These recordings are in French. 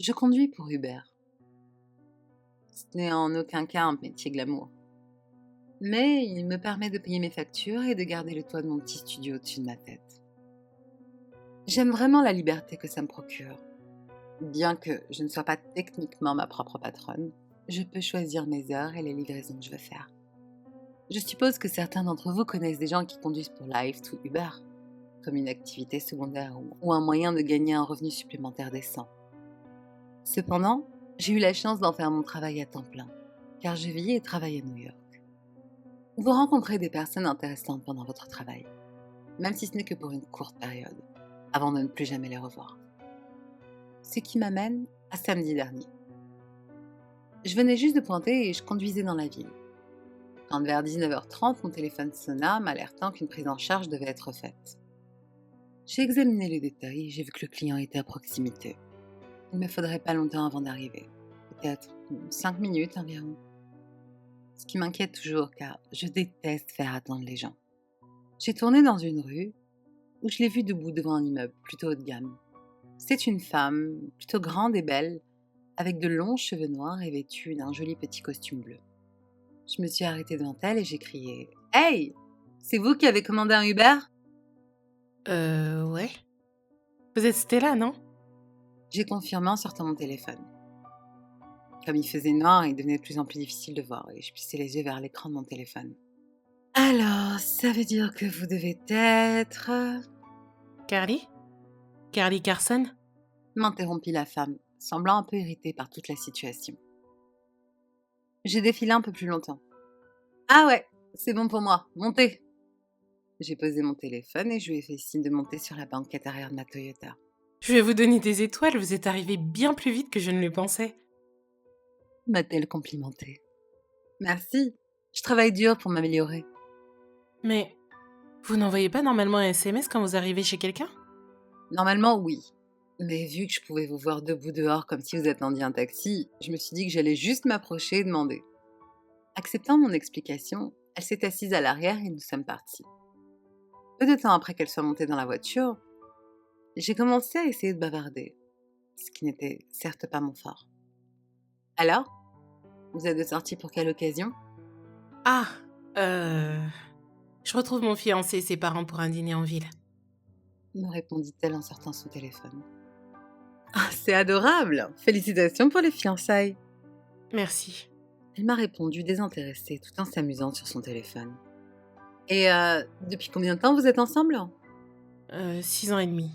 Je conduis pour Uber. Ce n'est en aucun cas un métier glamour. Mais il me permet de payer mes factures et de garder le toit de mon petit studio au-dessus de ma tête. J'aime vraiment la liberté que ça me procure. Bien que je ne sois pas techniquement ma propre patronne, je peux choisir mes heures et les livraisons que je veux faire. Je suppose que certains d'entre vous connaissent des gens qui conduisent pour Lyft ou Uber, comme une activité secondaire ou un moyen de gagner un revenu supplémentaire décent. Cependant, j'ai eu la chance d'en faire mon travail à temps plein, car je vis et travaille à New York. Vous rencontrez des personnes intéressantes pendant votre travail, même si ce n'est que pour une courte période, avant de ne plus jamais les revoir. Ce qui m'amène à samedi dernier. Je venais juste de pointer et je conduisais dans la ville. Quand vers 19h30, mon téléphone sonna, m'alertant qu'une prise en charge devait être faite. J'ai examiné les détails et j'ai vu que le client était à proximité. Il ne me faudrait pas longtemps avant d'arriver, peut-être 5 minutes environ. Ce qui m'inquiète toujours car je déteste faire attendre les gens. J'ai tourné dans une rue où je l'ai vue debout devant un immeuble plutôt haut de gamme. C'est une femme, plutôt grande et belle, avec de longs cheveux noirs et vêtue d'un joli petit costume bleu. Je me suis arrêtée devant elle et j'ai crié « Hey! C'est vous qui avez commandé un Uber ?» Ouais. Vous êtes Stella, non? J'ai confirmé en sortant mon téléphone. Comme il faisait noir, il devenait de plus en plus difficile de voir et je plissais les yeux vers l'écran de mon téléphone. « Alors, ça veut dire que vous devez être… » Carly? Carly Carson? m'interrompit la femme, semblant un peu irritée par toute la situation. J'ai défilé un peu plus longtemps. « Ah ouais, c'est bon pour moi, montez !» J'ai posé mon téléphone et je lui ai fait signe de monter sur la banquette arrière de ma Toyota. Je vais vous donner des étoiles, vous êtes arrivé bien plus vite que je ne le pensais. M'a-t-elle complimenté. Merci, je travaille dur pour m'améliorer. Mais vous n'envoyez pas normalement un SMS quand vous arrivez chez quelqu'un? Normalement, oui. Mais vu que je pouvais vous voir debout dehors comme si vous attendiez un taxi, je me suis dit que j'allais juste m'approcher et demander. Acceptant mon explication, elle s'est assise à l'arrière et nous sommes partis. Peu de temps après qu'elle soit montée dans la voiture, j'ai commencé à essayer de bavarder, ce qui n'était certes pas mon fort. Alors, vous êtes de sortie pour quelle occasion ? Ah, je retrouve mon fiancé et ses parents pour un dîner en ville. Me répondit-elle en sortant son téléphone. Ah, c'est adorable! Félicitations pour les fiançailles! Merci. Elle m'a répondu désintéressée tout en s'amusant sur son téléphone. Et depuis combien de temps vous êtes ensemble ? 6 ans et demi.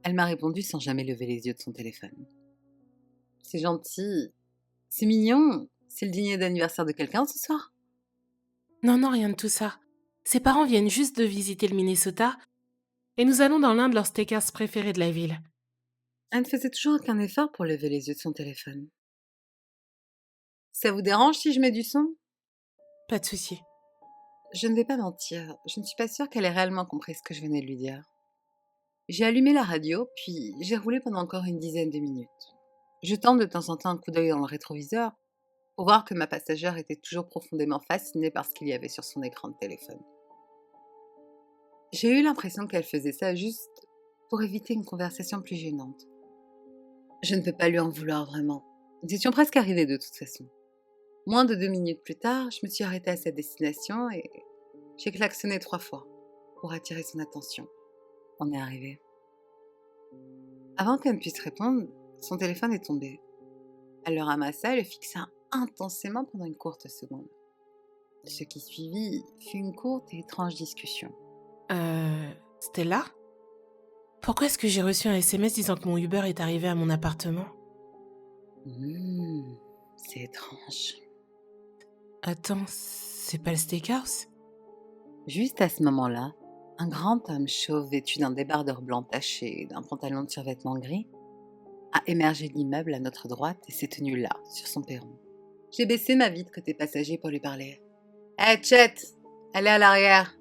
Elle m'a répondu sans jamais lever les yeux de son téléphone. C'est gentil. C'est mignon. C'est le dîner d'anniversaire de quelqu'un ce soir ? Non, non, rien de tout ça. Ses parents viennent juste de visiter le Minnesota et nous allons dans l'un de leurs steakhouse préférés de la ville. Elle ne faisait toujours aucun effort pour lever les yeux de son téléphone. Ça vous dérange si je mets du son ? Pas de souci. Je ne vais pas mentir, je ne suis pas sûre qu'elle ait réellement compris ce que je venais de lui dire. J'ai allumé la radio, puis j'ai roulé pendant encore une dizaine de minutes. Jetant de temps en temps un coup d'œil dans le rétroviseur pour voir que ma passagère était toujours profondément fascinée par ce qu'il y avait sur son écran de téléphone. J'ai eu l'impression qu'elle faisait ça juste pour éviter une conversation plus gênante. Je ne peux pas lui en vouloir vraiment. Nous étions presque arrivés de toute façon. Moins de 2 minutes plus tard, je me suis arrêtée à sa destination et j'ai klaxonné 3 fois pour attirer son attention. On est arrivé. Avant qu'elle ne puisse répondre, son téléphone est tombé. Elle le ramassa et le fixa intensément pendant une courte seconde. Ce qui suivit fut une courte et étrange discussion. Stella? Pourquoi est-ce que j'ai reçu un SMS disant que mon Uber est arrivé à mon appartement? C'est étrange. Attends, c'est pas le steakhouse? Juste à ce moment-là, un grand homme chauve vêtu d'un débardeur blanc taché et d'un pantalon de survêtement gris a émergé de l'immeuble à notre droite et s'est tenu là, sur son perron. J'ai baissé ma vitre côté passager pour lui parler. « Hé, Chet, elle est à l'arrière !»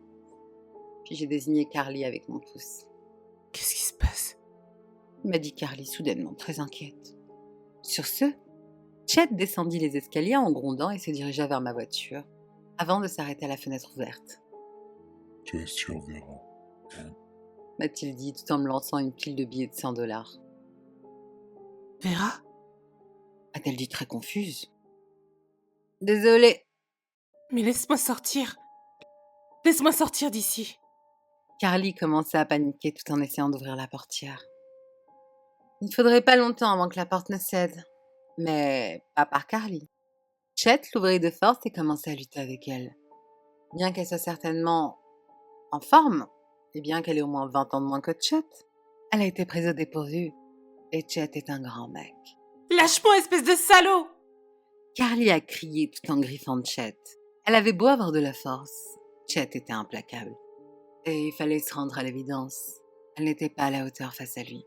Puis j'ai désigné Carly avec mon pouce. « Qu'est-ce qui se passe ?» m'a dit Carly soudainement, très inquiète. Sur ce, Chet descendit les escaliers en grondant et se dirigea vers ma voiture, avant de s'arrêter à la fenêtre ouverte. « Tu surverras. » m'a-t-il dit tout en me lançant une pile de billets de $100. Vera? a-t-elle dit très confuse. Désolée. Mais laisse-moi sortir. Laisse-moi sortir d'ici. Carly commençait à paniquer tout en essayant d'ouvrir la portière. Il ne faudrait pas longtemps avant que la porte ne cède. Mais pas par Carly. Chet l'ouvrit de force et commençait à lutter avec elle. Bien qu'elle soit certainement en forme, et bien qu'elle ait au moins 20 ans de moins que Chet, elle a été prise au dépourvu. Et Chet est un grand mec. Lâche-moi, espèce de salaud! Carly a crié tout en griffant Chet. Elle avait beau avoir de la force, Chet était implacable. Et il fallait se rendre à l'évidence. Elle n'était pas à la hauteur face à lui.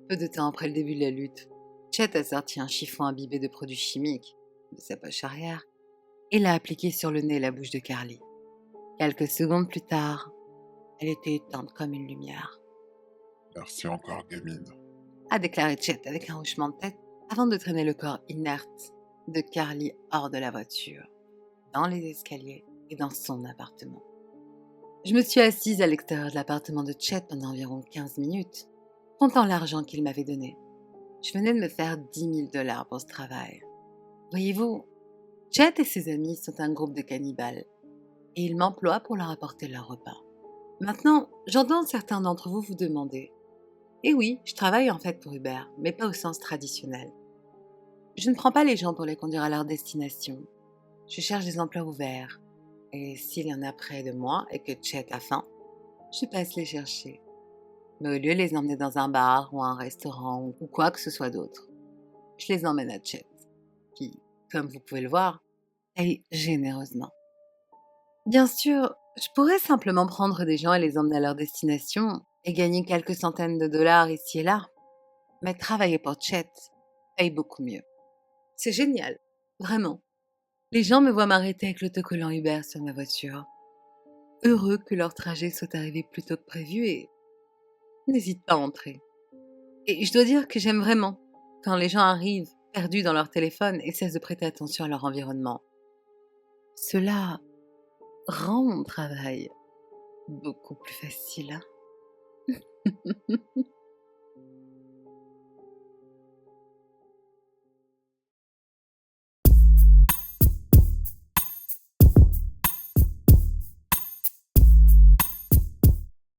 Peu de temps après le début de la lutte, Chet a sorti un chiffon imbibé de produits chimiques de sa poche arrière et l'a appliqué sur le nez et la bouche de Carly. Quelques secondes plus tard, elle était éteinte comme une lumière, Merci encore, gamine. a déclaré Chet avec un hochement de tête avant de traîner le corps inerte de Carly hors de la voiture, dans les escaliers et dans son appartement. Je me suis assise à l'extérieur de l'appartement de Chet pendant environ 15 minutes, comptant l'argent qu'il m'avait donné. Je venais de me faire 10 000 $ pour ce travail. Voyez-vous, Chet et ses amis sont un groupe de cannibales, et ils m'emploient pour leur apporter leur repas. Maintenant, j'entends certains d'entre vous vous demander « Eh oui, je travaille en fait pour Uber, mais pas au sens traditionnel. Je ne prends pas les gens pour les conduire à leur destination. Je cherche des emplois ouverts, et s'il y en a près de moi et que Chet a faim, je passe les chercher. Mais au lieu de les emmener dans un bar ou un restaurant ou quoi que ce soit d'autre, je les emmène à Chet, qui, comme vous pouvez le voir, paye généreusement. Bien sûr, je pourrais simplement prendre des gens et les emmener à leur destination et gagner quelques centaines de dollars ici et là, mais travailler pour Chet paye beaucoup mieux. C'est génial, vraiment. Les gens me voient m'arrêter avec l'autocollant Uber sur ma voiture, heureux que leur trajet soit arrivé plus tôt que prévu et n'hésitent pas à entrer. Et je dois dire que j'aime vraiment quand les gens arrivent perdus dans leur téléphone et cessent de prêter attention à leur environnement. Cela rend mon travail beaucoup plus facile.